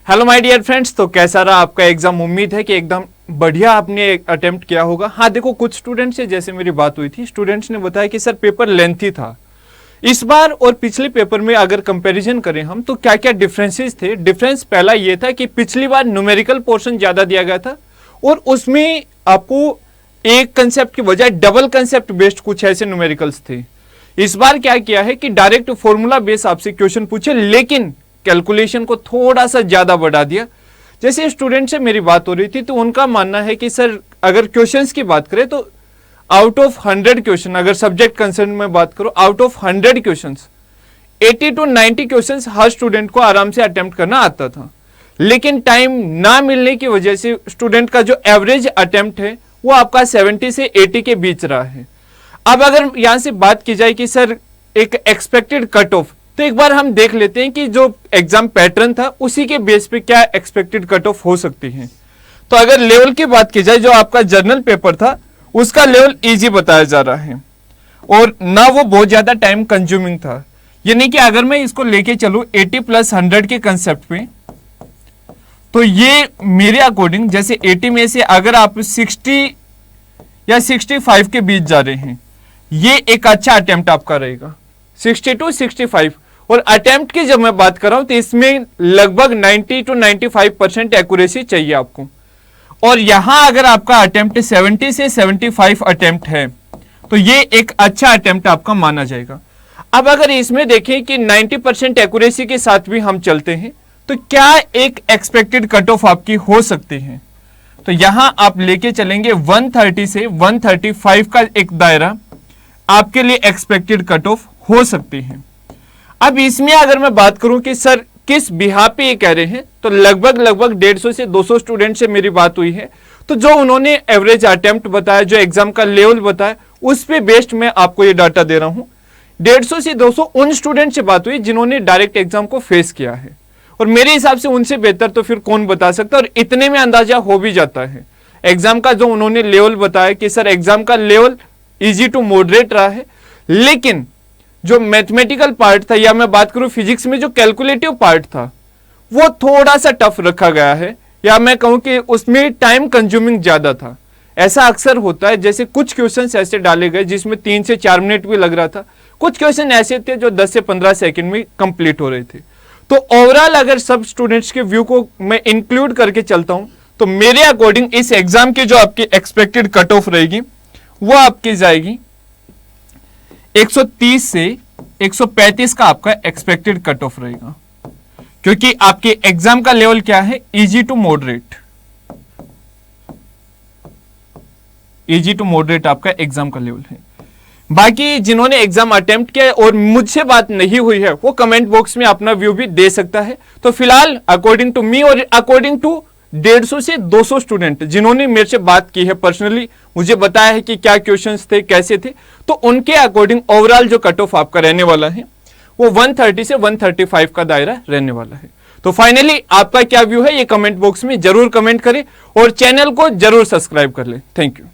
Hello my dear friends, तो कैसा रहा आपका एग्जाम। उम्मीद है कि एकदम बढ़िया आपने अटेम्प्ट किया होगा। हाँ देखो, कुछ स्टूडेंट्स से जैसे मेरी बात हुई थी, स्टूडेंट्स ने बताया कि सर पेपर लेंथी था इस बार और पिछले पेपर में। अगर कंपैरिजन करें हम तो क्या क्या डिफरेंसेस थे। डिफरेंस पहला ये था कि पिछली बार न्यूमेरिकल पोर्शन ज्यादा दिया गया था और उसमें आपको एक कंसेप्ट की बजाय डबल कंसेप्ट बेस्ड कुछ ऐसे न्यूमेरिकल्स थे। इस बार क्या किया है कि डायरेक्ट फॉर्मूला बेस आपसे क्वेश्चन पूछे, लेकिन कैलकुलेशन को थोड़ा सा ज्यादा बढ़ा दिया। जैसे स्टूडेंट से मेरी बात हो रही थी तो उनका मानना है कि सर अगर क्वेश्चंस की बात करें तो आउट ऑफ 100 क्वेश्चन, अगर सब्जेक्ट कंसर्न में बात करो, out of 100 questions 80 to 90 questions her student को आराम से अटेम्प्ट करना आता था। लेकिन टाइम ना मिलने की वजह से स्टूडेंट का जो एवरेज अटेम्प्ट है वो आपका 70 से 80 के बीच रहा है। अब अगर यहां से बात की जाए कि सर एक एक्सपेक्टेड कट ऑफ, तो एक बार हम देख लेते हैं कि जो एग्जाम पैटर्न था उसी के बेस पे क्या एक्सपेक्टेड कट ऑफ हो सकती है। तो अगर लेवल की बात की जाए, जो आपका जर्नल पेपर था उसका लेवल इजी बताया जा रहा है और ना वो बहुत ज्यादा टाइम कंज्यूमिंग था। यानी कि अगर मैं इसको लेके चलूं 80 + 100 के कंसेप्ट पे, तो ये मेरे अकॉर्डिंग जैसे 80 में से अगर आप 60 या 65 के बीच जा रहे हैं, ये एक अच्छा अटेम्प्ट आपका रहेगा। 60 to 65। और अटेम्प्ट की जब मैं बात कर रहा हूं तो इसमें लगभग 90 to 95% एक्यूरेसी चाहिए आपको। और यहां अगर आपका अटेम्प्ट 70 से 75 अटेम्प्ट है तो ये एक अच्छा अटेम्प्ट आपका माना जाएगा। अब अगर इसमें देखें कि 90% एक्यूरेसी के साथ भी हम चलते हैं तो क्या एक एक्सपेक्टेड कट ऑफ आपकी हो सकती है। तो यहां आप लेके चलेंगे 130 से 135 का एक दायरा आपके लिए एक्सपेक्टेड कट ऑफ हो सकती है। अब इसमें अगर मैं बात करूं कि सर किस बिहार पे ये कह रहे हैं, तो लगभग 150 से 200 स्टूडेंट से मेरी बात हुई है। तो जो उन्होंने एवरेज अटेम्प्ट बताया, जो एग्जाम का लेवल बताया, उस पे बेस्ड मैं आपको ये डाटा दे रहा हूं। 150 से 200 उन स्टूडेंट से बात हुई जिन्होंने डायरेक्ट एग्जाम को फेस किया है, और मेरे हिसाब से उनसे बेहतर तो फिर कौन बता सकता है। और इतने में अंदाजा हो भी जाता है एग्जाम का। जो उन्होंने लेवल बताया कि सर एग्जाम का लेवल इजी टू मॉडरेट रहा है, लेकिन जो मैथमेटिकल पार्ट था, या मैं बात करूं फिजिक्स में जो कैलकुलेटिव पार्ट था, वो थोड़ा सा टफ रखा गया है, या मैं कहूं कि उसमें टाइम कंज्यूमिंग ज्यादा था। ऐसा अक्सर होता है, जैसे कुछ क्वेश्चंस ऐसे डाले गए जिसमें 3 से 4 मिनट भी लग रहा था, कुछ क्वेश्चन ऐसे थे जो 10 से 15 सेकंड में कंप्लीट हो रहे थे। तो ओवरऑल अगर सब स्टूडेंट्स के व्यू को मैं इंक्लूड करके चलता हूं तो मेरे अकॉर्डिंग इस एग्जाम की जो आपकी एक्सपेक्टेड कट ऑफ रहेगी वो आपकी जाएगी 130 से 135 का आपका एक्सपेक्टेड कट ऑफ रहेगा, क्योंकि आपके एग्जाम का लेवल क्या है, easy to moderate. Easy to moderate आपका एग्जाम का लेवल है। बाकी जिन्होंने एग्जाम अटेम्प्ट किया और मुझसे बात नहीं हुई है वो कमेंट बॉक्स में अपना व्यू भी दे सकता है। तो फिलहाल अकॉर्डिंग टू मी और अकॉर्डिंग टू 150 से 200 स्टूडेंट जिन्होंने मेरे से बात की है, पर्सनली मुझे बताया है कि क्या क्वेश्चंस थे, कैसे थे, तो उनके अकॉर्डिंग ओवरऑल जो कट ऑफ आपका रहने वाला है वो 130 से 135 का दायरा रहने वाला है। तो फाइनली आपका क्या व्यू है ये कमेंट बॉक्स में जरूर कमेंट करें और चैनल को जरूर सब्सक्राइब कर ले। Thank you.